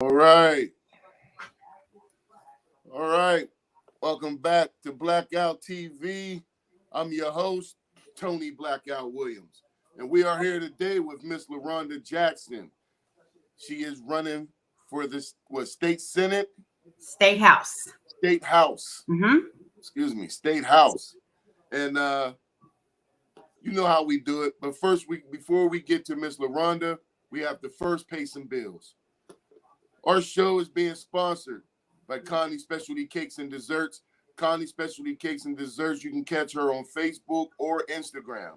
All right. All right. Welcome back to Bllackkoutt TV. I'm your host, Tony Bllackkoutt Williams. And we are here today with Miss Laronda Jackson. She is running for this state senate? State House. State House. Mm-hmm. Excuse me, State House. And you know how we do it. But first, before we get to Miss Laronda, we have to first pay some bills. Our show is being sponsored by Connie Specialty Cakes and Desserts. Connie Specialty Cakes and Desserts, you can catch her on Facebook or Instagram.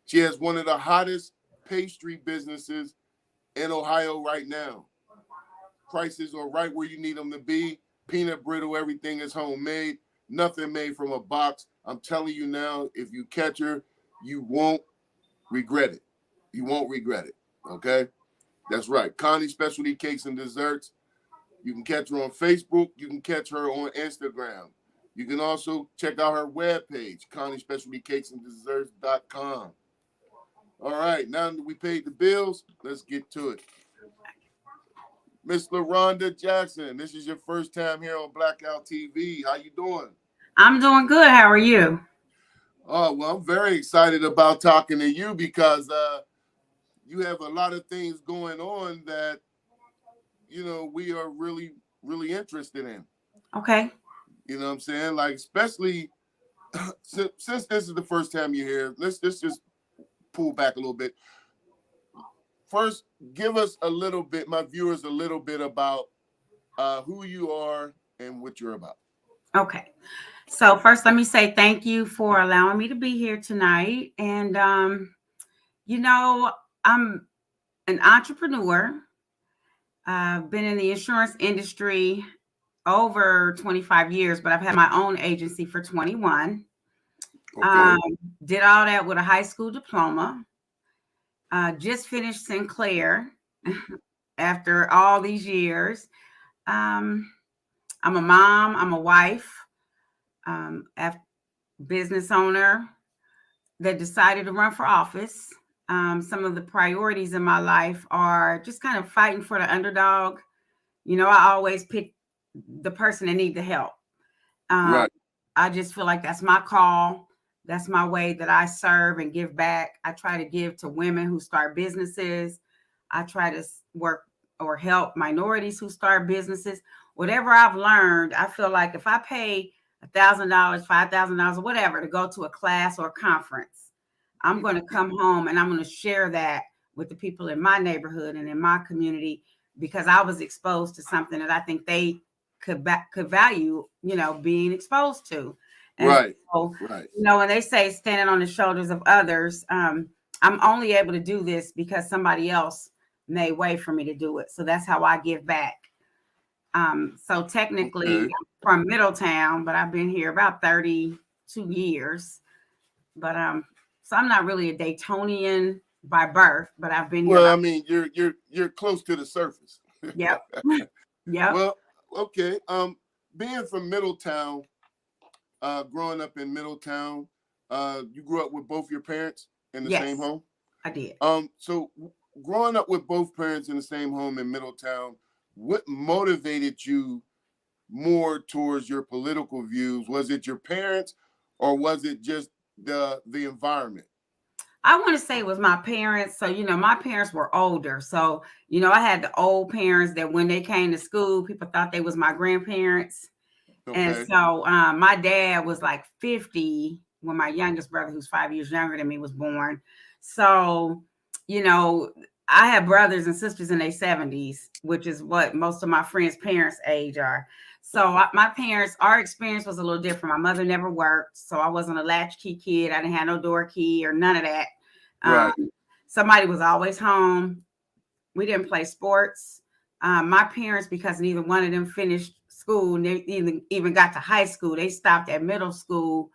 She has one of the hottest pastry businesses in Ohio right now. Prices are right where you need them to be. Peanut brittle, everything is homemade. Nothing made from a box. I'm telling you now, if you catch her, you won't regret it. You won't regret it, okay? That's right. Connie Specialty Cakes and Desserts. You can catch her on Facebook. You can catch her on Instagram. You can also check out her webpage, ConnieSpecialtyCakesAndDesserts.com. All right, now that we paid the bills, let's get to it. Miss Laronda Jackson, this is your first time here on Bllackkoutt TV. How you doing? I'm doing good. How are you? Oh, well, I'm very excited about talking to you because you have a lot of things going on that, you know, we are really, really interested in. Okay. You know what I'm saying? Like, especially since this is the first time you're here, let's just pull back a little bit. First, give us a little bit, my viewers, a little bit about who you are and what you're about. Okay. So first, let me say thank you for allowing me to be here tonight. And, I'm an entrepreneur. I've been in the insurance industry over 25 years, but I've had my own agency for 21. Okay. Did all that with a high school diploma. Just finished Sinclair after all these years. I'm a mom. I'm a wife. Business owner that decided to run for office. Some of the priorities in my life are just kind of fighting for the underdog. You know, I always pick the person that needs the help. Right. I just feel like that's my call. That's my way that I serve and give back. I try to give to women who start businesses. I try to work or help minorities who start businesses. Whatever I've learned, I feel like if I pay $1,000, $5,000, or whatever to go to a class or a conference, I'm going to come home and I'm going to share that with the people in my neighborhood and in my community because I was exposed to something that I think they could value, being exposed to. And Right. so, Right. when they say standing on the shoulders of others, I'm only able to do this because somebody else made way for me to do it. So that's how I give back. So technically Okay. I'm from Middletown, but I've been here about 32 years. But so I'm not really a Daytonian by birth, but I've been here Well, about. I mean, you're close to the surface. Yep. Yep. Well, okay. Being from Middletown, growing up in Middletown, you grew up with both your parents in the same Yes, home. I did. So growing up with both parents in the same home in Middletown, what motivated you more towards your political views? Was it your parents, or was it just the environment? I want to say it was my parents. So, my parents were older. So, I had the old parents that when they came to school, people thought they was my grandparents. And Okay. so my dad was like 50 when my youngest brother, who's 5 years younger than me, was born. So, you know, I have brothers and sisters in their 70s, which is what most of my friends' parents' age are. So my parents, our experience was a little different. My mother never worked, so I wasn't a latchkey kid. I didn't have no door key or none of that. Um, Right. Somebody was always home. We didn't play sports. My parents, because neither one of them finished school, and they even got to high school, they stopped at middle school,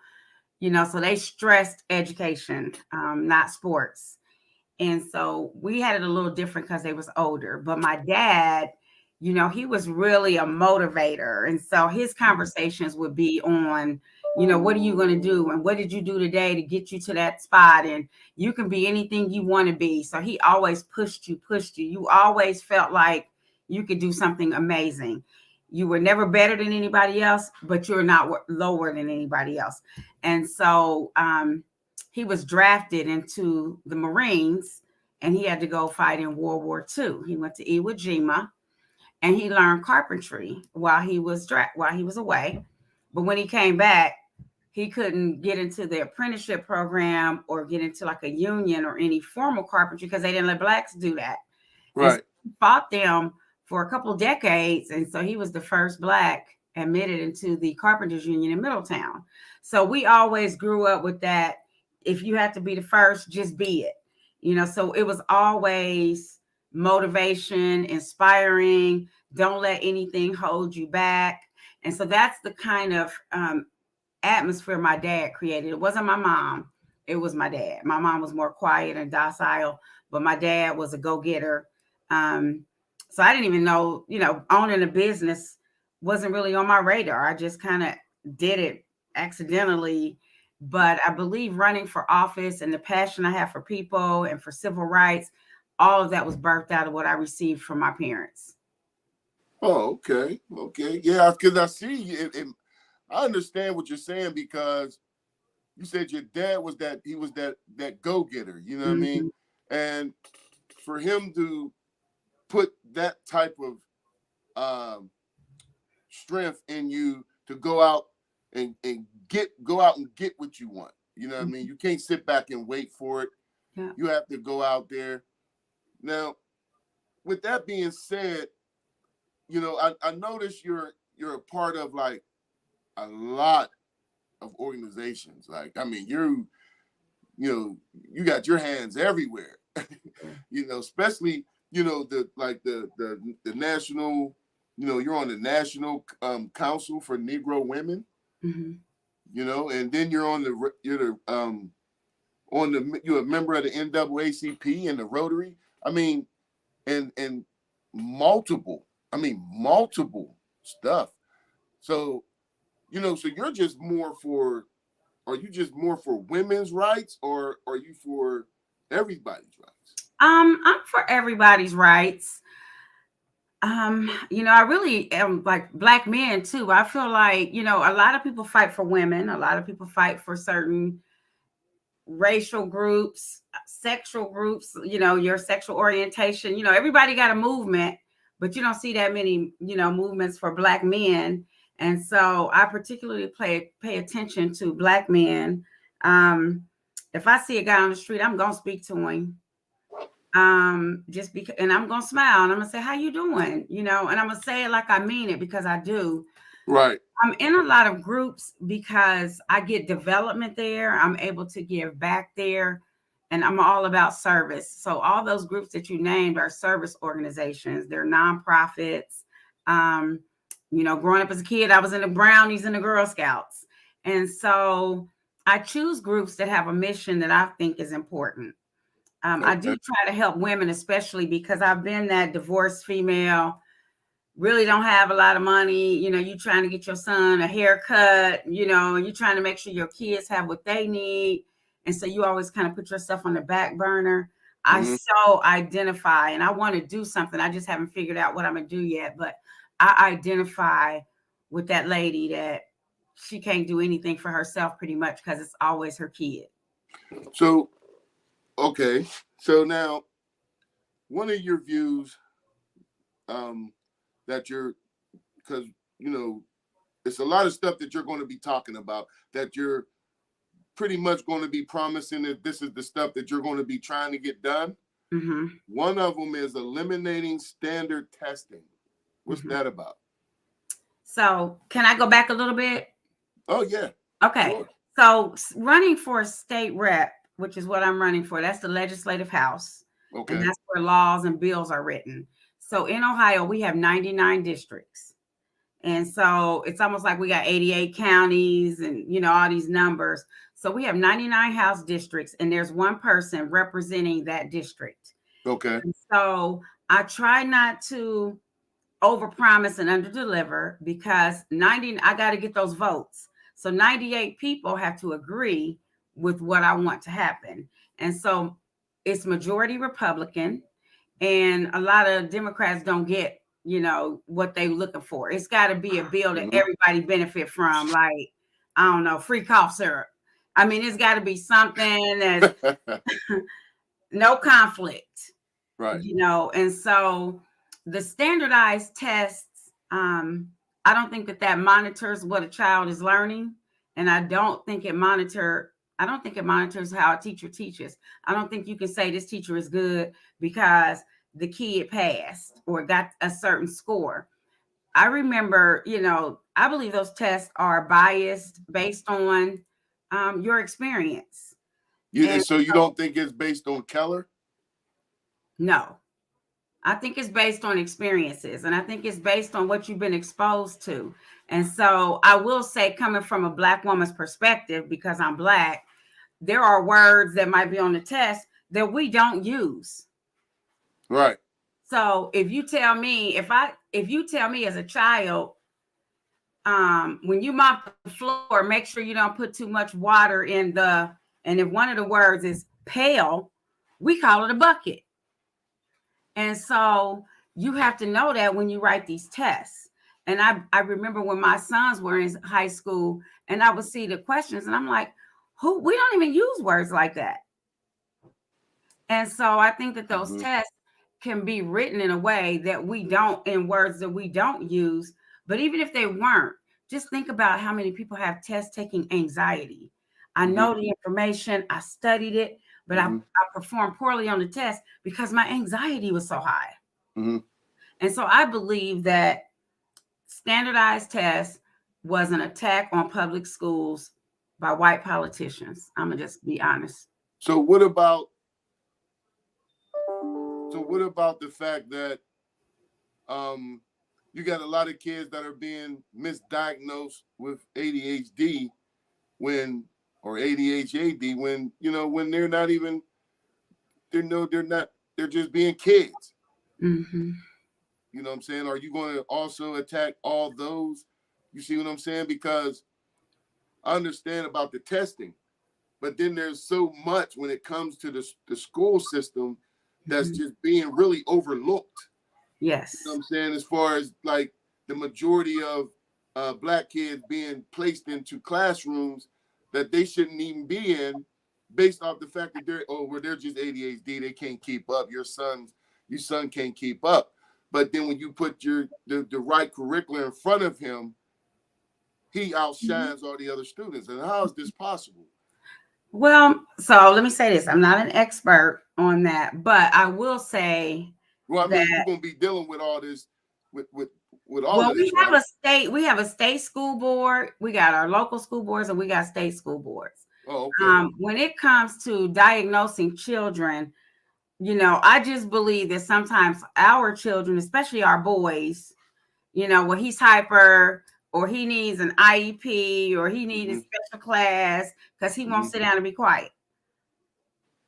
so they stressed education, not sports. And so we had it a little different because they was older. But my dad, he was really a motivator. And so his conversations would be on, what are you going to do? And what did you do today to get you to that spot? And you can be anything you want to be. So he always pushed you. You always felt like you could do something amazing. You were never better than anybody else, but you're not lower than anybody else. And so he was drafted into the Marines, and he had to go fight in World War II. He went to Iwo Jima, and he learned carpentry while he was away. But when he came back, he couldn't get into the apprenticeship program or get into like a union or any formal carpentry because they didn't let blacks do that. Right. And so he fought them for a couple of decades. And so he was the first black admitted into the carpenters union in Middletown. So we always grew up with that. If you have to be the first, just be it. So it was always motivation, inspiring. Don't let anything hold you back. And so that's the kind of atmosphere my dad created. It wasn't my mom. It was my dad. My mom was more quiet and docile, but my dad was a go-getter. So I didn't even know, owning a business wasn't really on my radar. I just kind of did it accidentally. But I believe running for office and the passion I have for people and for civil rights, all of that was birthed out of what I received from my parents. Oh, okay. Yeah, because I see it. I understand what you're saying, because you said your dad was that go-getter, you know what I mean? And for him to put that type of strength in you to go out and get what you want, you know what I mean? You can't sit back and wait for it. Yeah. You have to go out there. Now, with that being said, I noticed you're a part of like a lot of organizations. Like, I mean, you got your hands everywhere. Especially, the national, you're on the National Council for Negro Women. And then you're a member of the NAACP and the Rotary. I mean, and multiple stuff. So, so you're just more for, are you just more for women's rights, or are you for everybody's rights? I'm for everybody's rights. I really am like Black men too. I feel like, a lot of people fight for women. A lot of people fight for certain racial groups, sexual groups, your sexual orientation. Everybody got a movement, but you don't see that many, movements for Black men. And so I particularly pay attention to Black men. If I see a guy on the street, I'm going to speak to him. Just because, and I'm going to smile and I'm going to say, how you doing? And I'm going to say it like I mean it, because I do. Right. I'm in a lot of groups because I get development there. I'm able to give back there, and I'm all about service. So all those groups that you named are service organizations. They're nonprofits. Growing up as a kid, I was in the Brownies and the Girl Scouts. And so I choose groups that have a mission that I think is important. I do try to help women, especially because I've been that divorced female, really don't have a lot of money. You trying to get your son a haircut, and you're trying to make sure your kids have what they need. And so you always kind of put yourself on the back burner. I so identify, and I want to do something. I just haven't figured out what I'm going to do yet. But I identify with that lady that she can't do anything for herself pretty much because it's always her kid. So, okay. So now, one of your views that you're, because, it's a lot of stuff that you're going to be talking about, that you're pretty much going to be promising that this is the stuff that you're going to be trying to get done. One of them is eliminating standard testing. What's that about? So can I go back a little bit? Oh, yeah. Okay. Sure. So running for a state rep, which is what I'm running for, that's the legislative house. Okay. And that's where laws and bills are written. So in Ohio, we have 99 districts. And so it's almost like we got 88 counties and, all these numbers. So we have 99 House districts, and there's one person representing that district. Okay. And so I try not to overpromise and underdeliver, because I got to get those votes. So 98 people have to agree with what I want to happen. And so it's majority Republican, and a lot of Democrats don't get what they looking for. It's got to be a bill that Mm-hmm. everybody benefit from, like, I don't know, free cough syrup. I mean, it's got to be something that's no conflict, Right. and so the standardized tests, I don't think that monitors what a child is learning, and I don't think it monitors how a teacher teaches. I don't think you can say this teacher is good because the kid passed or got a certain score. I remember, I believe those tests are biased based on your experience. And So you don't think it's based on Keller? no, I think it's based on experiences, and I think it's based on what you've been exposed to. And so I will say, coming from a Black woman's perspective, because I'm Black, there are words that might be on the test that we don't use. Right. So if you tell me, as a child, when you mop the floor, make sure you don't put too much water and if one of the words is pail, we call it a bucket. And so you have to know that when you write these tests. And I remember when my sons were in high school and I would see the questions and I'm like, we don't even use words like that. And so I think that those tests can be written in a way that in words that we don't use. But even if they weren't, just think about how many people have test taking anxiety. I know the information, I studied it, but I performed poorly on the test because my anxiety was so high. And so I believe that standardized tests was an attack on public schools by white politicians. I'm going to just be honest. So what about the fact that you got a lot of kids that are being misdiagnosed with ADHD or ADHD when they're not even, they're just being kids. Mm-hmm. You know what I'm saying? Are you going to also attack all those? You see what I'm saying? Because I understand about the testing, but then there's so much when it comes to the school system that's just being really overlooked. Yes. You know what I'm saying? As far as like the majority of Black kids being placed into classrooms that they shouldn't even be in, based off the fact that they're just ADHD, they can't keep up. Your son can't keep up. But then when you put the right curriculum in front of him, he outshines all the other students. And how is this possible? Well, so let me say this. I'm not an expert on that, but I will say Well, I mean, you're going to be dealing with all this, with all of this, right? We have a state school board. We got our local school boards and we got state school boards. Oh, okay. When it comes to diagnosing children, I just believe that sometimes our children, especially our boys, when he's hyper or he needs an IEP or he needs a special class because he won't sit down and be quiet.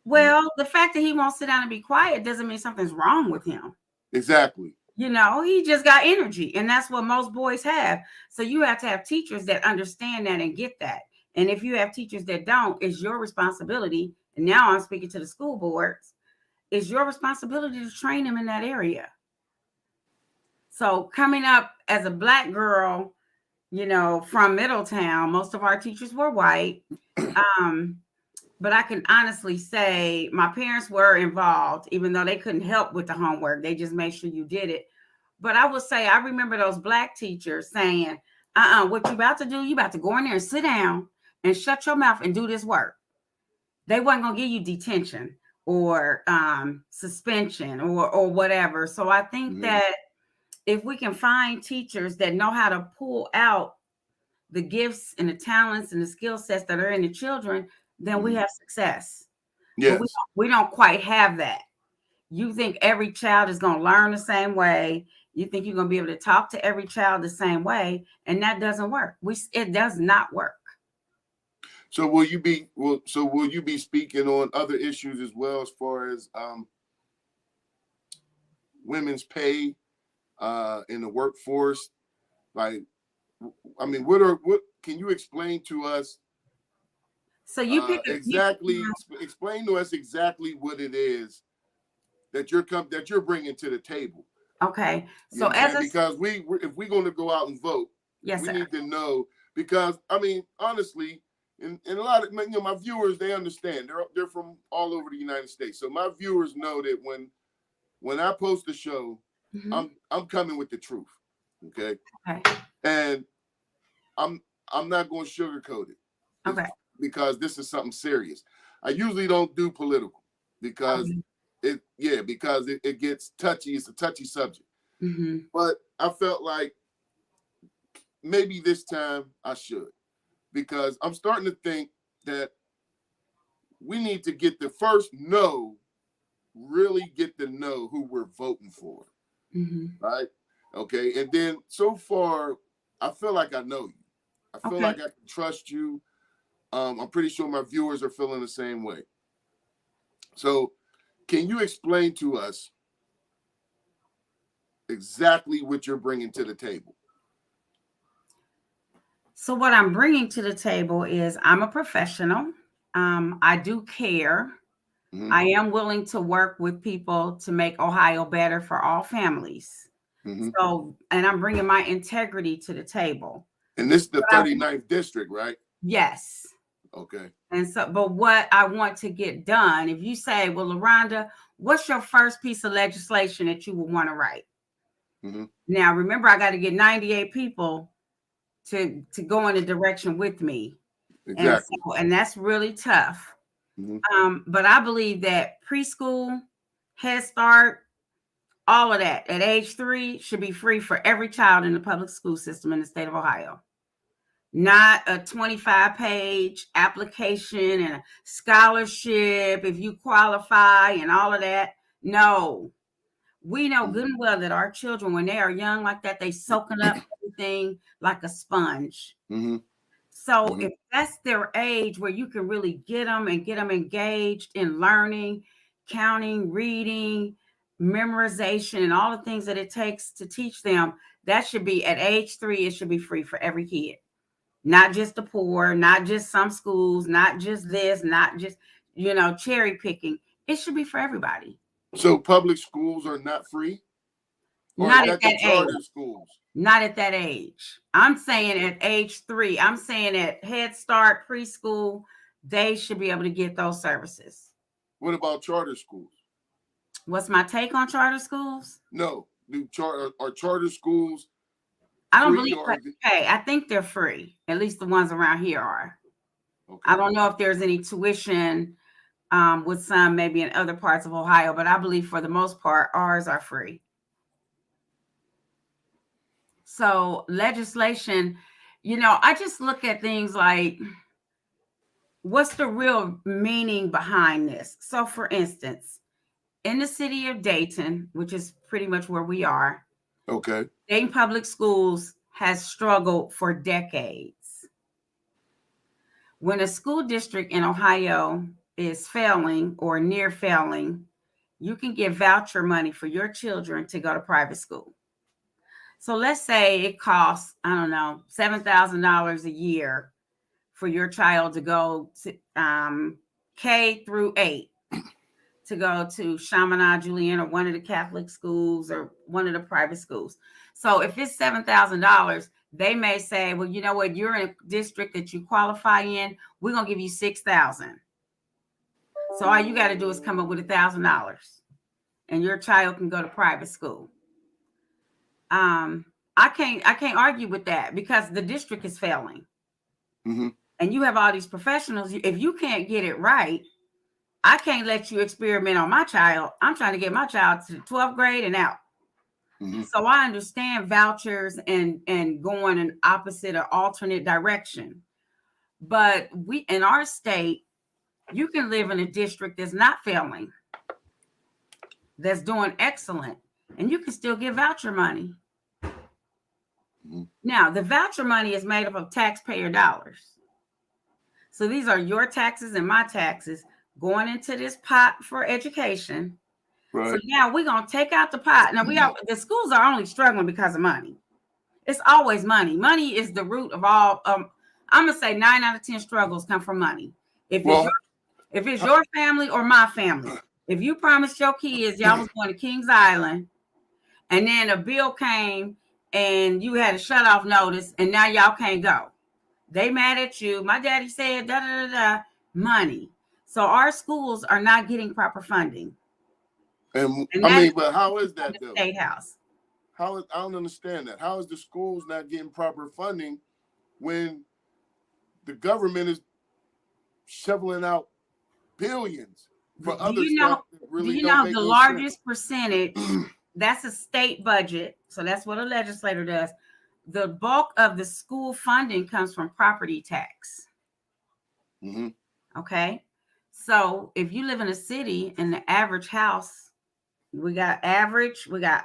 Well, the fact that he won't sit down and be quiet doesn't mean something's wrong with him. Exactly. He just got energy, and that's what most boys have. So you have to have teachers that understand that and get that. And if you have teachers that don't, it's your responsibility. And now I'm speaking to the school boards. It's your responsibility to train them in that area. So coming up as a Black girl, from Middletown, most of our teachers were white. But I can honestly say my parents were involved, even though they couldn't help with the homework. They just made sure you did it. But I would say I remember those Black teachers saying, what you about to do, you about to go in there and sit down and shut your mouth and do this work. They wasn't going to give you detention or suspension or whatever. So I think that if we can find teachers that know how to pull out the gifts and the talents and the skill sets that are in the children, then we have success. Yes. But we don't quite have that. You think every child is going to learn the same way. You think you're going to be able to talk to every child the same way, and that doesn't work. It does not work. So will you be speaking on other issues as well, as far as women's pay in the workforce? Like, I mean, what can you explain to us? So you explain to us exactly what it is that you're bringing to the table. Okay. You So know what I'm as saying? a Because if we're going to go out and vote, yes, we sir. need to know, because I mean, honestly, and a lot of my viewers, they understand. They're from all over the United States. So my viewers know that when I post a show, Mhm. I'm coming with the truth. Okay. Okay. And I'm not going to sugarcoat it. It's Okay. because this is something serious. I usually don't do political because Okay. it gets touchy. It's a touchy subject. Mm-hmm. But I felt like maybe this time I should, because I'm starting to think that we need to get the first really get to know who we're voting for. Mm-hmm. Right? Okay. And then so far, I feel like I know you. I feel Okay. like I can trust you. I'm pretty sure my viewers are feeling the same way. So, can you explain to us exactly what you're bringing to the table? So what I'm bringing to the table is I'm a professional. I do care. Mm-hmm. I am willing to work with people to make Ohio better for all families. Mm-hmm. So, and I'm bringing my integrity to the table. And this is the But I- 39th district, right? yes. Okay. And so, but what I want to get done, if you say, well, Laronda, what's your first piece of legislation that you would want to write? Mm-hmm. Now, remember, I got to get 98 people to go in a direction with me. Exactly. And that's really tough. Mm-hmm. But I believe that preschool, Head Start, all of that at age 3 should be free for every child in the public school system in the state of Ohio. Not a 25-page application and a scholarship if you qualify and all of that. No. We know good and well that our children, when they are young like that, they soaking up everything like a sponge. Mm-hmm. So Mm-hmm. if that's their age where you can really get them engaged in learning, counting, reading, memorization, and all the things that it takes to teach them, that should be at age 3, it should be free for every kid. Not just the poor, not just some schools, not just this, not just, cherry picking. It should be for everybody. So public schools are not free? Or is Not at that the that age. charter schools? Not at that age. I'm saying at age 3. I'm saying at Head Start, preschool, they should be able to get those services. What about charter schools? What's my take on charter schools? No. Are charter schools I don't free believe or hey, I think they're free. At least the ones around here are. okay. I don't know if there's any tuition with some maybe in other parts of Ohio, but I believe for the most part, ours are free. So legislation, I just look at things like, what's the real meaning behind this? So for instance, in the city of Dayton, which is pretty much where we are, Okay. Dayton Public Schools has struggled for decades. When a school district in Ohio is failing or near failing, you can get voucher money for your children to go to private school. So let's say it costs, I don't know, $7,000 a year for your child to go to K through 8, to go to Chaminade Julian or one of the Catholic schools or one of the private schools. So if it's $7,000, they may say, well, you know what, you're in a district that you qualify in, we're going to give you $6,000. So all you got to do is come up with $1,000 and your child can go to private school. I can't argue with that because the district is failing. Mm-hmm. And you have all these professionals. If you can't get it right, I can't let you experiment on my child. I'm trying to get my child to the 12th grade and out. Mm-hmm. So I understand vouchers and going an opposite or alternate direction. But we in our state, you can live in a district that's not failing, that's doing excellent, and you can still get voucher money. Mm-hmm. Now, the voucher money is made up of taxpayer dollars. So these are your taxes and my taxes going into this pot for education. Right. So now we're going to take out the pot. Now the schools are only struggling because of money. It's always money. Money is the root of all. I'm going to say 9 out of 10 struggles come from money. If it's your family or my family, if you promised your kids y'all was going to Kings Island and then a bill came and you had a shut off notice and now y'all can't go. They mad at you. My daddy said da da da da, money. So our schools are not getting proper funding. And And I that's mean, but how is that the though? State House. I don't understand that. How is the schools not getting proper funding when the government is shoveling out billions for Do other you stuff know? that Do really you don't know make the no sense? largest percentage? That's a state budget, so that's what a legislator does. The bulk of the school funding comes from property tax. Mm-hmm. Okay, so if you live in a city and the average house, we got average, we got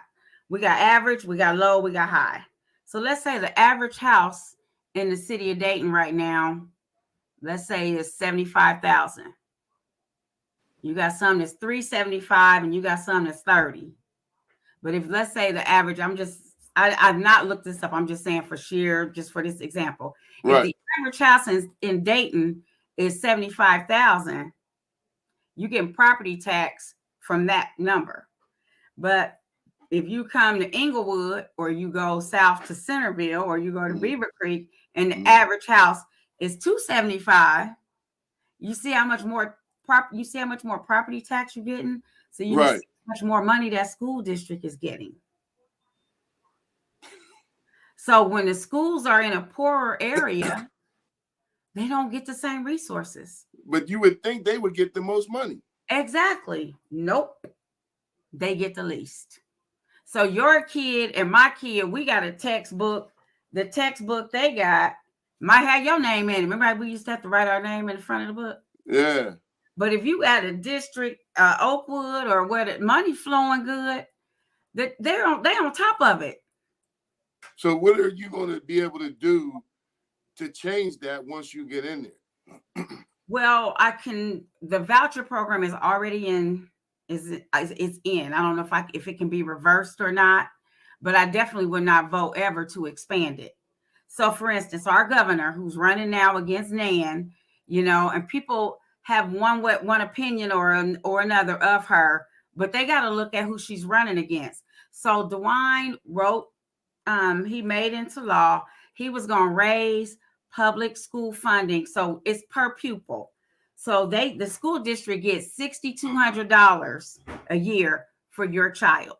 average, we got low, we got high. So let's say the average house in the city of Dayton right now, let's say is 75,000. You got some that's 375 and you got some that's 30. But if let's say the average, I've not looked this up. I'm just saying just for this example. If Right. the average house in Dayton is 75,000, you get property tax from that number. But if you come to Inglewood or you go south to Centerville or you go to Beaver Creek and the average house is 275, you see how much more property tax you're getting. So you see how much more money that school district is getting. So when the schools are in a poorer area, they don't get the same resources. But you would think they would get the most money. Exactly. Nope. They get the least. So your kid and my kid, we got a textbook. The textbook they got might have your name in it. Remember we used to have to write our name in the front of the book? Yeah. But if you at a district, Oakwood, or where the money flowing good, they're on top of it. So what are you going to be able to do to change that once you get in there? Well, the voucher program is already in. It's in. I don't know if it can be reversed or not, but I definitely would not vote ever to expand it. So, for instance, our governor, who's running now against Nan, and people have one opinion or another of her, but they got to look at who she's running against. So, DeWine wrote, he made into law, he was going to raise public school funding, so it's per pupil. So the school district gets $6,200 a year for your child.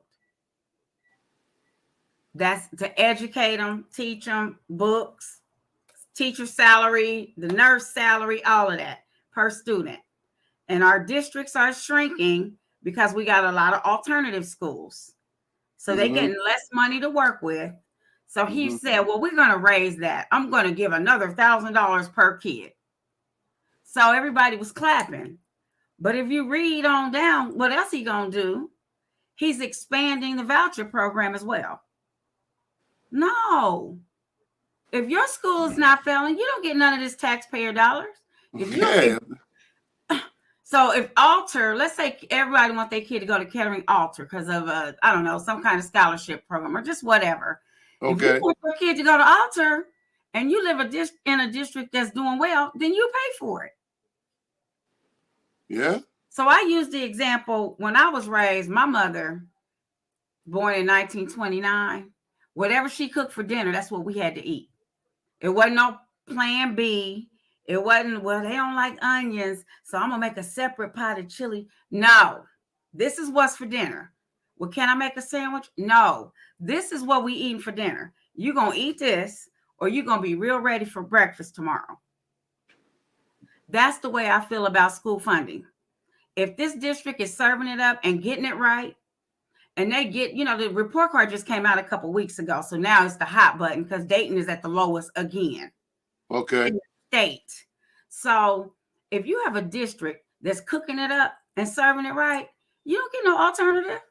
That's to educate them, teach them, books, teacher salary, the nurse salary, all of that per student. And our districts are shrinking because we got a lot of alternative schools. So they're getting less money to work with. So he said, well, we're going to raise that. I'm going to give another $1,000 per kid. So everybody was clapping. But if you read on down, what else he going to do? He's expanding the voucher program as well. No. If your school is not failing, you don't get none of this taxpayer dollars. So if Alter, let's say everybody wants their kid to go to Kettering Alter because of some kind of scholarship program or just whatever. Okay. If you want your kid to go to Alter and you live in a district that's doing well, then you pay for it. Yeah. So I use the example when I was raised, my mother, born in 1929, whatever she cooked for dinner, that's what we had to eat. It wasn't no plan B. It wasn't, well, they don't like onions, so I'm going to make a separate pot of chili. No, this is what's for dinner. Well, can I make a sandwich? No, this is what we eating for dinner. You're going to eat this or you're going to be real ready for breakfast tomorrow. That's the way I feel about school funding. If this district is serving it up and getting it right, and they get, the report card just came out a couple weeks ago. So now it's the hot button because Dayton is at the lowest again. Okay. In the state. So if you have a district that's cooking it up and serving it right, you don't get no alternative.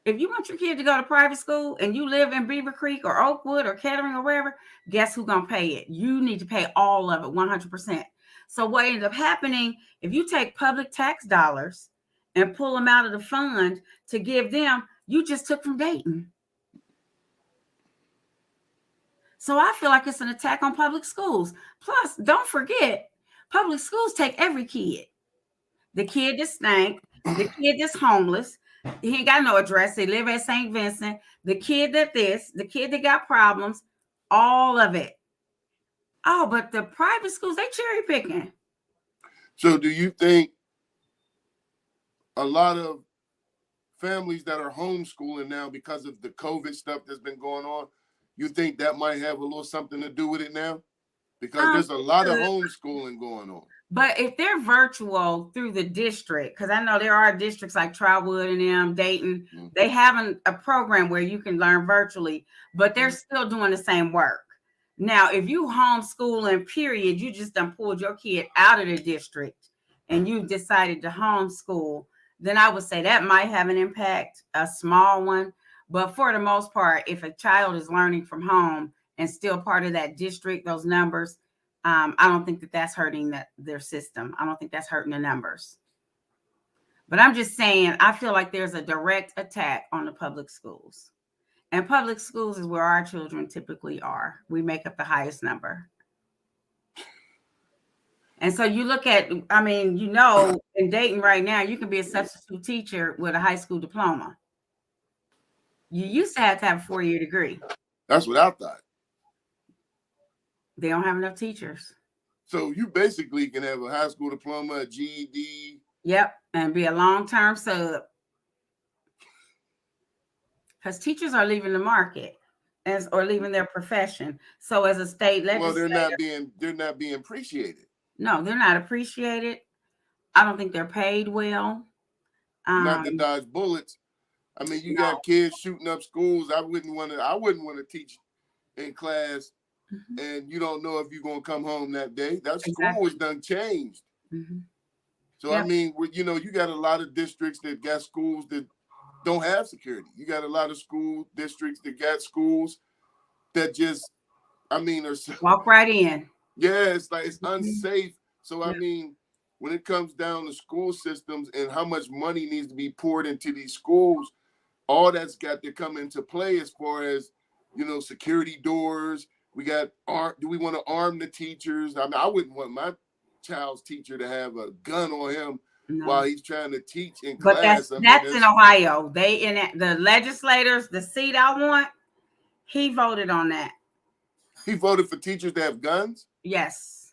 If you want your kid to go to private school and you live in Beaver Creek or Oakwood or Kettering or wherever, guess who's going to pay it? You need to pay all of it, 100%. So what ends up happening, if you take public tax dollars and pull them out of the fund to give them, you just took from Dayton. So I feel like it's an attack on public schools. Plus, don't forget, public schools take every kid. The kid that stank, the kid that's homeless, He ain't got no address. They live at St. Vincent. The kid that the kid that got problems, all of it. Oh, but the private schools, they cherry picking. So do you think a lot of families that are homeschooling now because of the COVID stuff that's been going on, you think that might have a little something to do with it now? Because there's a lot of homeschooling going on. But if they're virtual through the district, because I know there are districts like Trotwood and them, Dayton, they have a program where you can learn virtually, but they're still doing the same work. Now, if you homeschooling, period, you just done pulled your kid out of the district and you decided to homeschool, then I would say that might have an impact, a small one. But for the most part, if a child is learning from home and still part of that district, those numbers, I don't think that that's hurting their system. I don't think that's hurting the numbers. But I'm just saying, I feel like there's a direct attack on the public schools. And public schools is where our children typically are. We make up the highest number. And so you look at, I mean, you know, in Dayton right now, you can be a substitute teacher with a high school diploma. You used to have a 4-year degree. That's what I thought. They don't have enough teachers. So you basically can have a high school diploma, a GED. Yep, and be a long-term sub. Because teachers are leaving the market or leaving their profession. So as a state legislator, well, they're not being appreciated. No, they're not appreciated. I don't think they're paid well. Not to dodge bullets. I mean, you got kids shooting up schools. I wouldn't want to teach in class, and you don't know if you're going to come home that day. That school is done changed. So, I mean, you know, you got a lot of districts that got schools that don't have security. You got a lot of school districts that got schools that just, I mean, are walk right in. Yeah, it's like it's unsafe. So, I mean, when it comes down to school systems and how much money needs to be poured into these schools, all that's got to come into play as far as, you know, security doors. We got, do we want to arm the teachers? I mean, I wouldn't want my child's teacher to have a gun on him while he's trying to teach in class. But that's in Ohio. The legislators, the seat I want, he voted on that. He voted for teachers to have guns? Yes.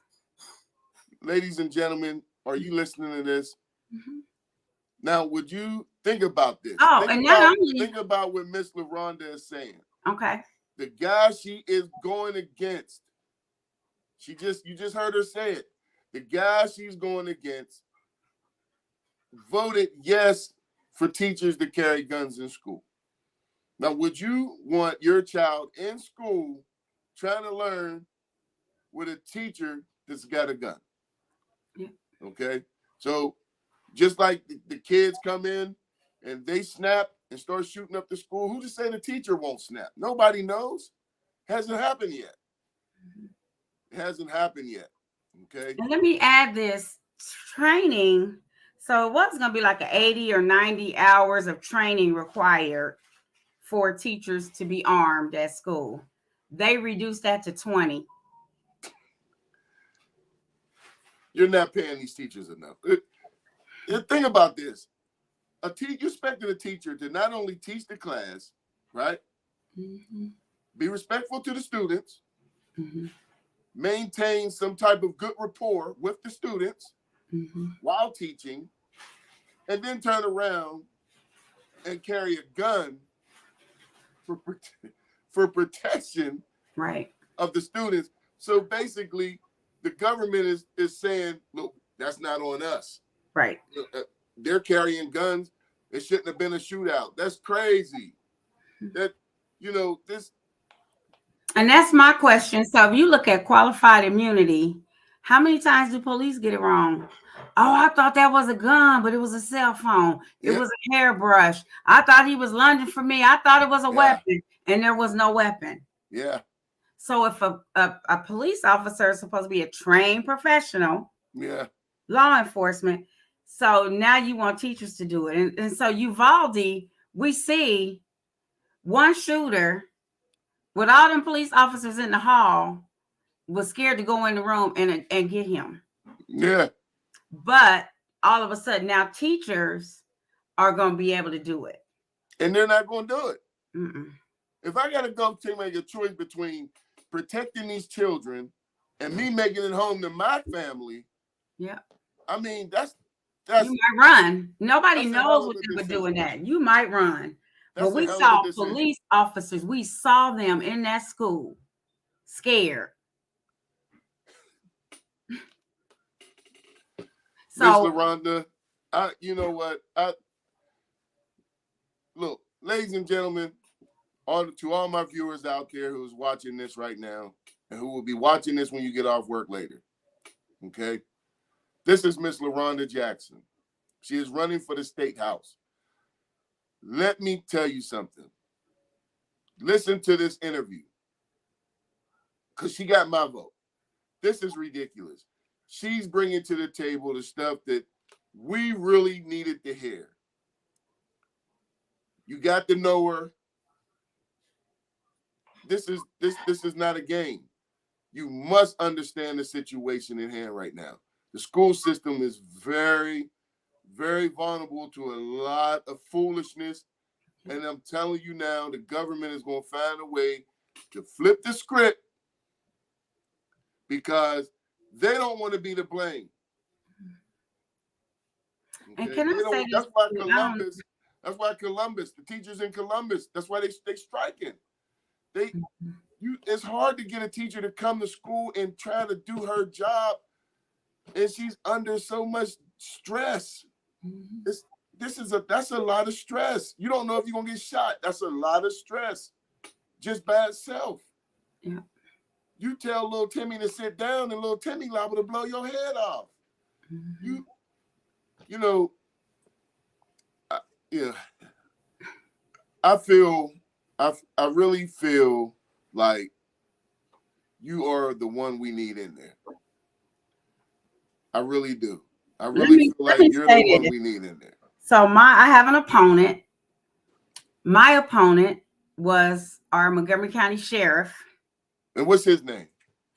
Ladies and gentlemen, are you listening to this? Now, would you think about this? Oh, think about what Miss Laronda is saying. Okay. The guy she is going against, you just heard her say it. The guy she's going against voted yes for teachers to carry guns in school. Now, would you want your child in school trying to learn with a teacher that's got a gun? Yeah. Okay. So just like the kids come in and they snap and start shooting up the school, who's to say the teacher won't snap? Nobody knows. Hasn't happened yet. It hasn't happened yet. Okay. And let me add this training. So what's going to be like 80 or 90 hours of training required for teachers to be armed at school? They reduced that to 20. You're not paying these teachers enough. Think about this. You expected a teacher to not only teach the class, right? Be respectful to the students, maintain some type of good rapport with the students while teaching, and then turn around and carry a gun for protection of the students. So basically, the government is saying, look, that's not on us. Right. They're carrying guns. It shouldn't have been a shootout. That's crazy. That, you know, this. And that's my question. So if you look at qualified immunity, how many times do police get it wrong? Oh, I thought that was a gun, but it was a cell phone. It was a hairbrush. I thought he was lunging for me. I thought it was a weapon, and there was no weapon. Yeah. So if a police officer is supposed to be a trained professional, law enforcement, so now you want teachers to do it. And so Uvalde, we see one shooter with all them police officers in the hall was scared to go in the room and get him. Yeah. But all of a sudden now teachers are going to be able to do it. And they're not going to do it. Mm-mm. If I got to go to make a choice between protecting these children and me making it home to my family, yeah, I mean, that's you might run. Nobody that's a hell knows of what a they were decision. doing that. You might run. That's But a we hell of a saw decision. police officers. We saw them in that school, scared. Miss So LaRonda, you know what? Look, ladies and gentlemen, to all my viewers out there who's watching this right now and who will be watching this when you get off work later, okay? This is Miss Laronda Jackson. She is running for the state house. Let me tell you something. Listen to this interview because she got my vote. This is ridiculous. She's bringing to the table the stuff that we really needed to hear. You got to know her. This is not a game. You must understand the situation in hand right now. The school system is very, very vulnerable to a lot of foolishness. And I'm telling you now, the government is going to find a way to flip the script because they don't want to be to blame. And Okay? can I say That's this? why Columbus, the teachers in Columbus, that's why they striking. It's hard to get a teacher to come to school and try to do her job, and she's under so much stress. That's a lot of stress. You don't know if you're gonna get shot. That's a lot of stress, just by itself. Yeah. You tell little Timmy to sit down, and little Timmy liable to blow your head off. Mm-hmm. You know, I really feel like you are the one we need in there. I really do. I really feel like you're the one we need in there. So I have an opponent. My opponent was our Montgomery County Sheriff. And what's his name?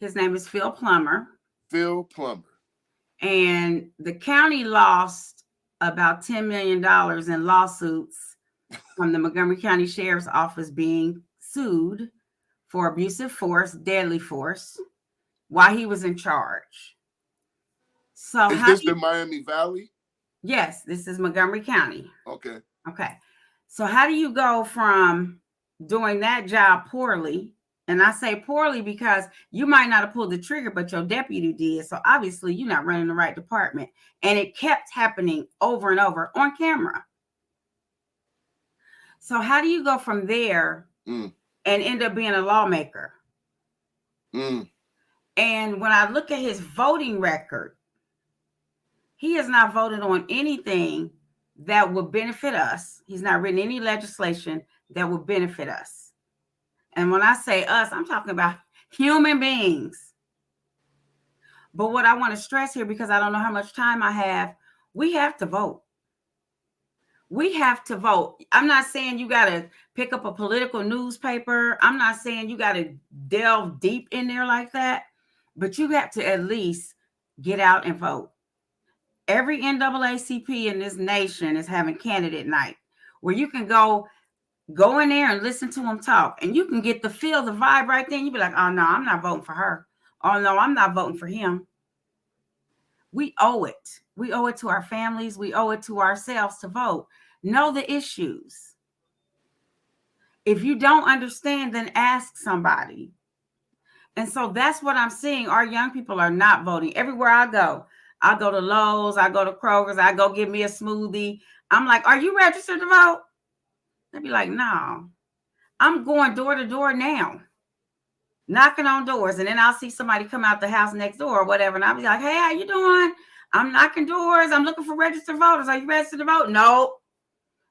His name is Phil Plummer. Phil Plummer. And the county lost about $10 million in lawsuits from the Montgomery County Sheriff's Office being sued for abusive force, deadly force, while he was in charge. So is this the Miami Valley? Yes, this is Montgomery County. Okay. So how do you go from doing that job poorly? And I say poorly because you might not have pulled the trigger, but your deputy did. So obviously you're not running the right department. And it kept happening over and over on camera. So how do you go from there and end up being a lawmaker? And when I look at his voting record, he has not voted on anything that would benefit us. He's not written any legislation that would benefit us. And when I say us, I'm talking about human beings. But what I want to stress here, because I don't know how much time I have, we have to vote. We have to vote. I'm not saying you got to pick up a political newspaper. I'm not saying you got to delve deep in there like that. But you have to at least get out and vote. Every NAACP in this nation is having candidate night where you can go in there and listen to them talk, and you can get the feel, the vibe right there. And you be like, oh no, I'm not voting for her. Oh no, I'm not voting for him. We owe it. We owe it to our families. We owe it to ourselves to vote. Know the issues. If you don't understand, then ask somebody. And so that's what I'm seeing. Our young people are not voting. Everywhere I go to Lowe's, I go to Kroger's, I go get me a smoothie. I'm like, are you registered to vote? They'd be like, no. I'm going door to door now, knocking on doors. And then I'll see somebody come out the house next door or whatever. And I'll be like, hey, how you doing? I'm knocking doors. I'm looking for registered voters. Are you registered to vote? No.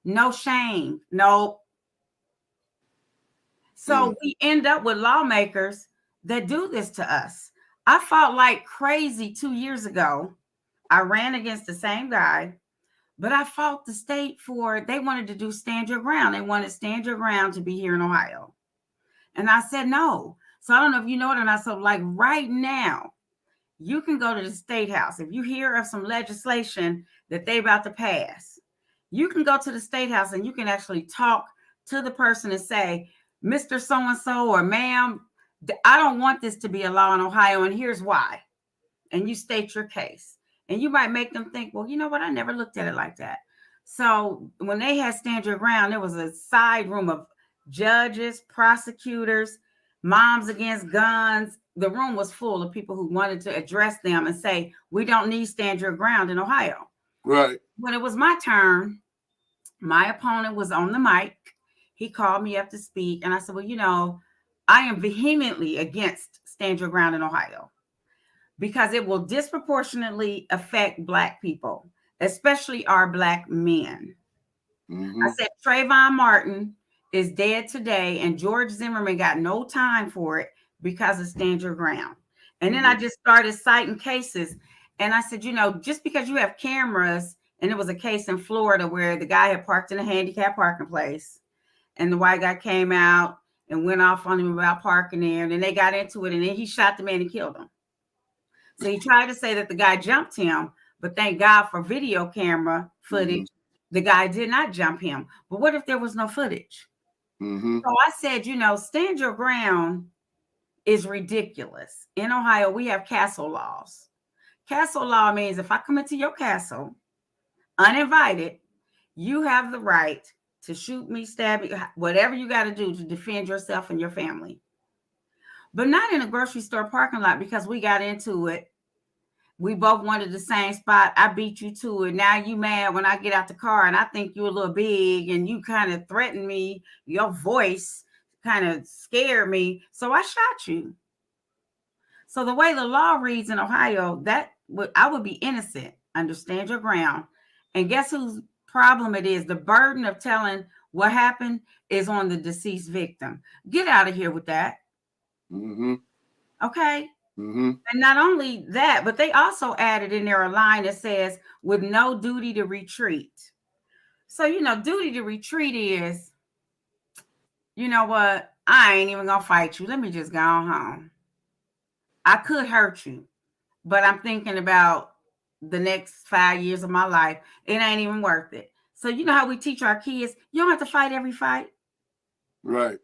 No shame. No. So we end up with lawmakers that do this to us. I fought like crazy 2 years ago. I ran against the same guy, but I fought the state they wanted to do stand your ground. They wanted stand your ground to be here in Ohio. And I said no. So I don't know if you know it or not. So like right now, you can go to the state house. If you hear of some legislation that they about to pass, You can go to the state house and you can actually talk to the person and say, Mr. So-and-so or ma'am, I don't want this to be a law in Ohio, and here's why. And you state your case. And you might make them think, well, you know what? I never looked at it like that. So when they had Stand Your Ground, there was a side room of judges, prosecutors, moms against guns. The room was full of people who wanted to address them and say, we don't need Stand Your Ground in Ohio. Right. When it was my turn, my opponent was on the mic. He called me up to speak. And I said, well, you know, I am vehemently against Stand Your Ground in Ohio because it will disproportionately affect Black people, especially our Black men. I said, Trayvon Martin is dead today, and George Zimmerman got no time for it because of Stand Your Ground. And then I just started citing cases. And I said, you know, just because you have cameras, and it was a case in Florida where the guy had parked in a handicapped parking place, and the white guy came out and went off on him about parking there. And then they got into it, and then he shot the man and killed him. So he tried to say that the guy jumped him, but thank God for video camera footage. The guy did not jump him. But what if there was no footage? So I said, you know, Stand Your Ground is ridiculous. In Ohio, we have castle laws. Castle law means if I come into your castle uninvited, you have the right to shoot me, stab me, whatever you got to do to defend yourself and your family. But not in a grocery store parking lot because we got into it. We both wanted the same spot. I beat you to it. Now you mad when I get out the car and I think you're a little big and you kind of threatened me. Your voice kind of scared me. So I shot you. So the way the law reads in Ohio, I would be innocent. Stand Your Ground. And guess whose problem it is? The burden of telling what happened is on the deceased victim. Get out of here with that. Okay. And not only that, but they also added in there a line that says, with no duty to retreat. So, you know, duty to retreat is, you know what? I ain't even going to fight you. Let me just go on home. I could hurt you, but I'm thinking about the next 5 years of my life. It ain't even worth it. So, you know how we teach our kids, you don't have to fight every fight. Right.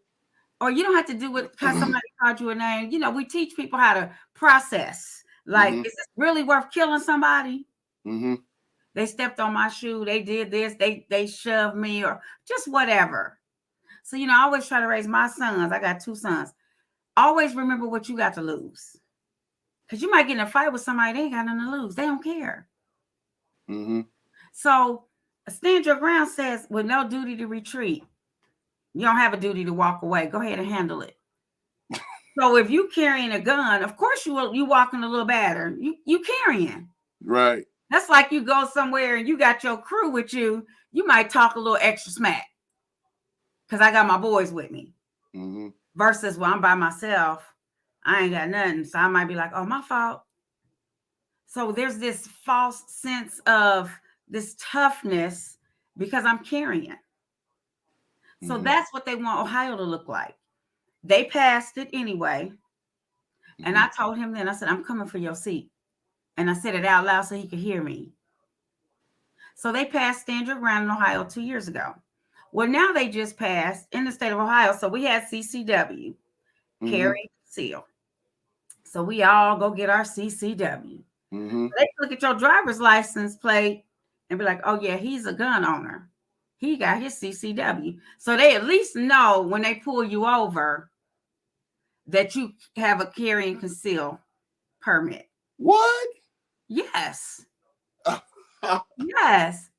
Or you don't have to do it because somebody called you a name. You know, we teach people how to process. Like, is this really worth killing somebody? They stepped on my shoe. They did this. They shoved me or just whatever. So, you know, I always try to raise my sons. I got 2 sons. Always remember what you got to lose. Because you might get in a fight with somebody, they ain't got nothing to lose. They don't care. So, Stand Your Ground says, with no duty to retreat. You don't have a duty to walk away. Go ahead and handle it. So if you carrying a gun, of course you walking a little better. You carrying. Right. That's like you go somewhere and you got your crew with you. You might talk a little extra smack because I got my boys with me. Versus when I'm by myself, I ain't got nothing. So I might be like, oh, my fault. So there's this false sense of this toughness because I'm carrying. So that's what they want Ohio to look like. They passed it anyway. And I told him then, I said, I'm coming for your seat. And I said it out loud so he could hear me. So they passed Stand Your Ground in Ohio 2 years ago. Well, now they just passed in the state of Ohio. So we had CCW, carry, conceal. So we all go get our CCW. They look at your driver's license plate and be like, oh, yeah, he's a gun owner. He got his CCW. So they at least know when they pull you over that you have a carry and conceal permit. What? Yes. Yes.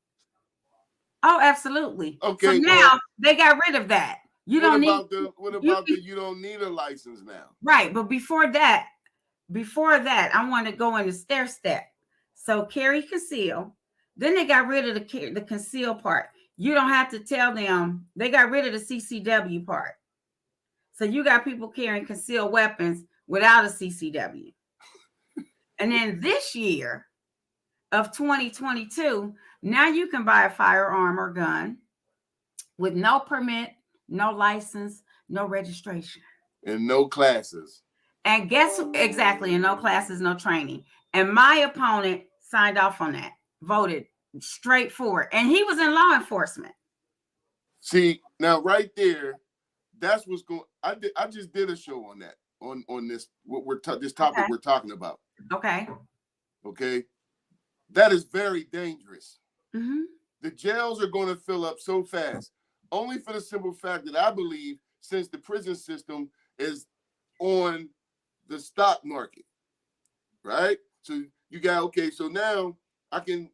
Oh, absolutely. Okay. So now they got rid of that. You don't need. What about you don't need a license now? Right. But before that, I want to go into stair step. So carry, conceal. Then they got rid of the conceal part. You don't have to tell them. They got rid of the CCW part. So you got people carrying concealed weapons without a CCW. And then this year of 2022, now you can buy a firearm or gun with no permit, no license, no registration. And no classes. And guess who? Exactly. And no classes, no training. And my opponent signed off on that, voted Straightforward. And he was in law enforcement. See, now right there, that's what's going. I just did a show on that on this this topic we're talking about. Okay. Okay, that is very dangerous. Mm-hmm. The jails are going to fill up so fast, only for the simple fact that I believe since the prison system is on the stock market, right? So you got so now I can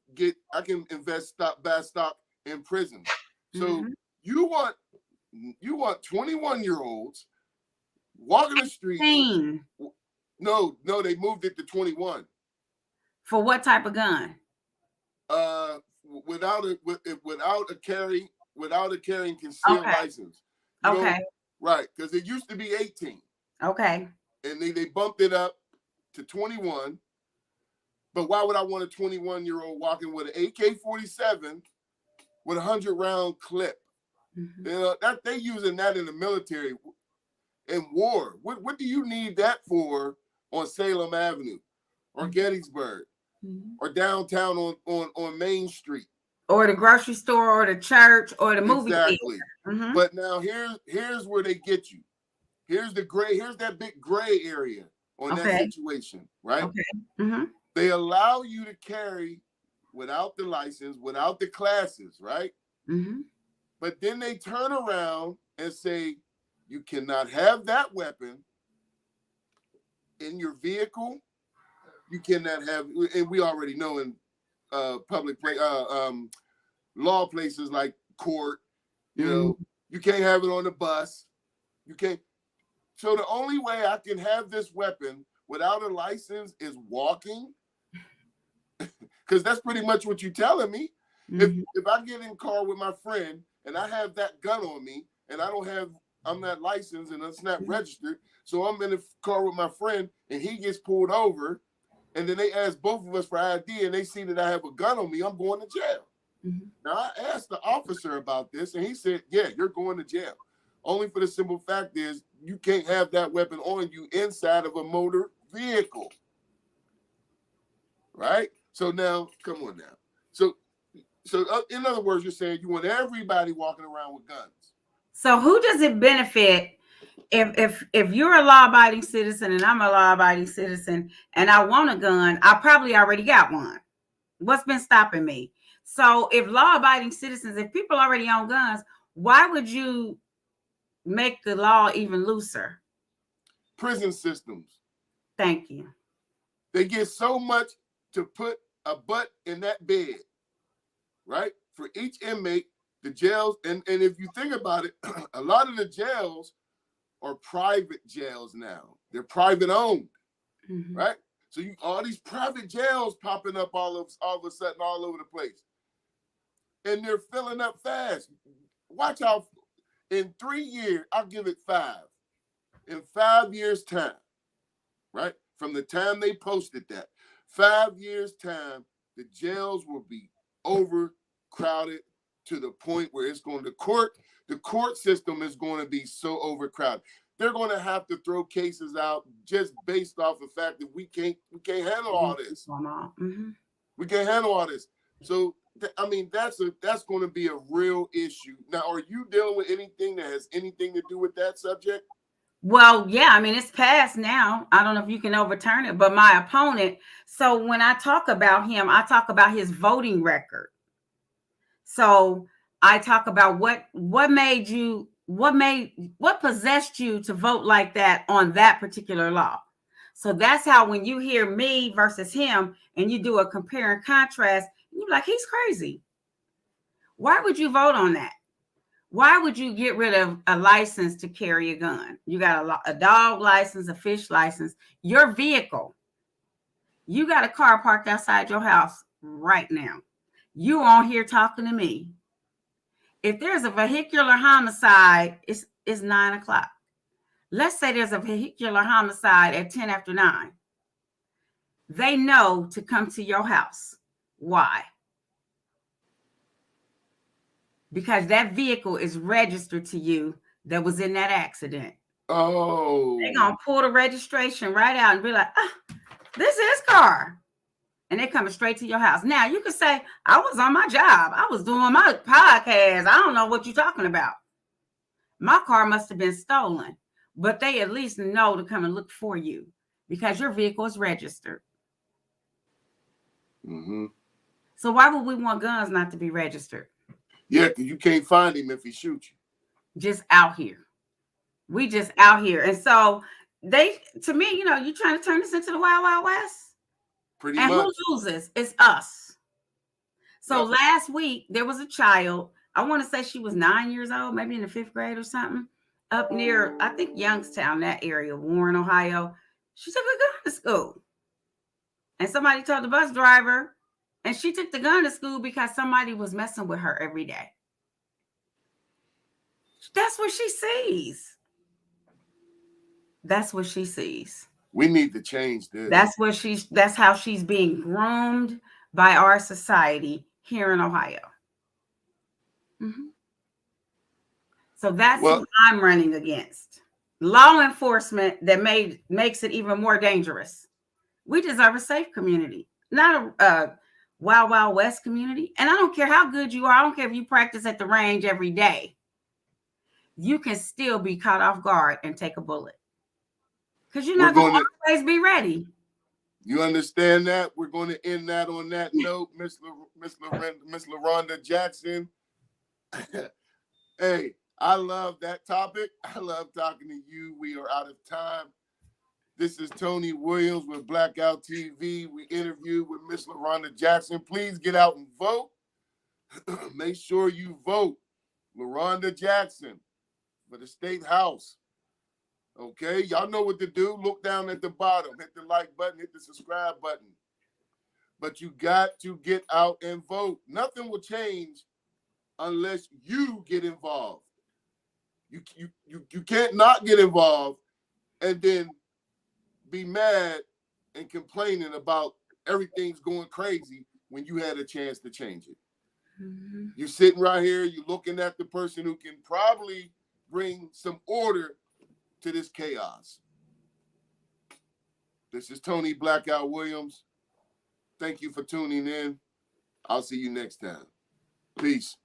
invest buy stock in prison. So Mm-hmm. you want 21-year-olds walking the street. No, they moved it to 21. For what type of gun? Without a carrying concealed license. Okay. Right, because it used to be 18. Okay. And they bumped it up to 21. But why would I want a 21-year-old walking with an AK-47 with a 100-round clip? Mm-hmm. You know, that they using that in the military in war. What do you need that for on Salem Avenue or Gettysburg or downtown on Main Street? Or the grocery store or the church or the movie theater. Mm-hmm. But now here's where they get you. Here's that big gray area on that situation, right? Okay. Mm-hmm. They allow you to carry without the license, without the classes, right? Mm-hmm. But then they turn around and say, you cannot have that weapon in your vehicle. You cannot have, and we already know in public law places like court, you know, you can't have it on the bus. You can't. So the only way I can have this weapon without a license is walking. Because that's pretty much what you're telling me. Mm-hmm. If I get in a car with my friend and I have that gun on me and I'm not licensed and it's not registered, so I'm in the car with my friend and he gets pulled over and then they ask both of us for ID and they see that I have a gun on me, I'm going to jail. Mm-hmm. Now, I asked the officer about this and he said, yeah, you're going to jail. Only for the simple fact is you can't have that weapon on you inside of a motor vehicle. Right? So now, come on now. So in other words, you're saying you want everybody walking around with guns. So who does it benefit if you're a law-abiding citizen and I'm a law-abiding citizen and I want a gun? I probably already got one. What's been stopping me? So if law-abiding citizens, if people already own guns, why would you make the law even looser? Prison systems. Thank you. They get so much to put a butt in that bed, right? For each inmate, the jails, and if you think about it, a lot of the jails are private jails now. They're private owned, right? So all these private jails popping up all of a sudden all over the place. And they're filling up fast. Watch out. In 3 years, I'll give it 5. In 5 years' time, right? From the time they posted that, 5 years' time, the jails will be overcrowded to the point where it's going to the court system is going to be so overcrowded. They're going to have to throw cases out just based off the fact that we can't handle all this. Mm-hmm. We can't handle all this. So I mean, that's going to be a real issue. Now, are you dealing with anything that has anything to do with that subject? Well, yeah, I mean, it's passed now. I don't know if you can overturn it, but my opponent. So when I talk about him, I talk about his voting record. So I talk about what possessed you to vote like that on that particular law. So that's how when you hear me versus him and you do a compare and contrast, you're like, he's crazy. Why would you vote on that? Why would you get rid of a license to carry a gun? You got a dog license, a fish license, your vehicle. You got a car parked outside your house right now. You on here talking to me. If there's a vehicular homicide, it's 9 o'clock. Let's say there's a vehicular homicide at 10 after 9. They know to come to your house. Why? Because that vehicle is registered to you that was in that accident. Oh. They're going to pull the registration right out and be like, this is his car. and they're coming straight to your house. Now, you can say, I was on my job. I was doing my podcast. I don't know what you're talking about. My car must have been stolen, but they at least know to come and look for you because your vehicle is registered. Mm-hmm. So why would we want guns not to be registered? Yeah, because you can't find him if he shoots you. Just out here. We just out here. And so to me, you're trying to turn this into the Wild Wild West. Pretty and much. Who loses? It's us. So Yep. last week, there was a child, I want to say she was 9 years old, maybe in the 5th grade or something, up near, I think, Youngstown, that area, Warren, Ohio. She took a gun to school. And somebody told the bus driver, and she took the gun to school because somebody was messing with her every day. That's what she sees. That's what she sees. We need to change this. That's how she's being groomed by our society here in Ohio. Mm-hmm. So that's what I'm running against. Law enforcement that makes it even more dangerous. We deserve a safe community, not a Wild Wild West community. And I don't care how good you are. I don't care if you practice at the range every day. You can still be caught off guard and take a bullet. Because you're not going to always be ready. You understand that? We're going to end that on that note, Miss Laronda Jackson. Hey, I love that topic. I love talking to you. We are out of time. This is Tony Williams with Bllackkoutt TV. We interviewed with Miss Laronda Jackson. Please get out and vote. Make sure you vote Laronda Jackson for the State House. Okay, y'all know what to do. Look down at the bottom. Hit the like button. Hit the subscribe button. But you got to get out and vote. Nothing will change unless you get involved. You can't not get involved and then be mad and complaining about everything's going crazy when you had a chance to change it. Mm-hmm. You're sitting right here. You're looking at the person who can probably bring some order to this chaos. This is Tony Bllackkoutt Williams. Thank you for tuning in. I'll see you next time. Peace.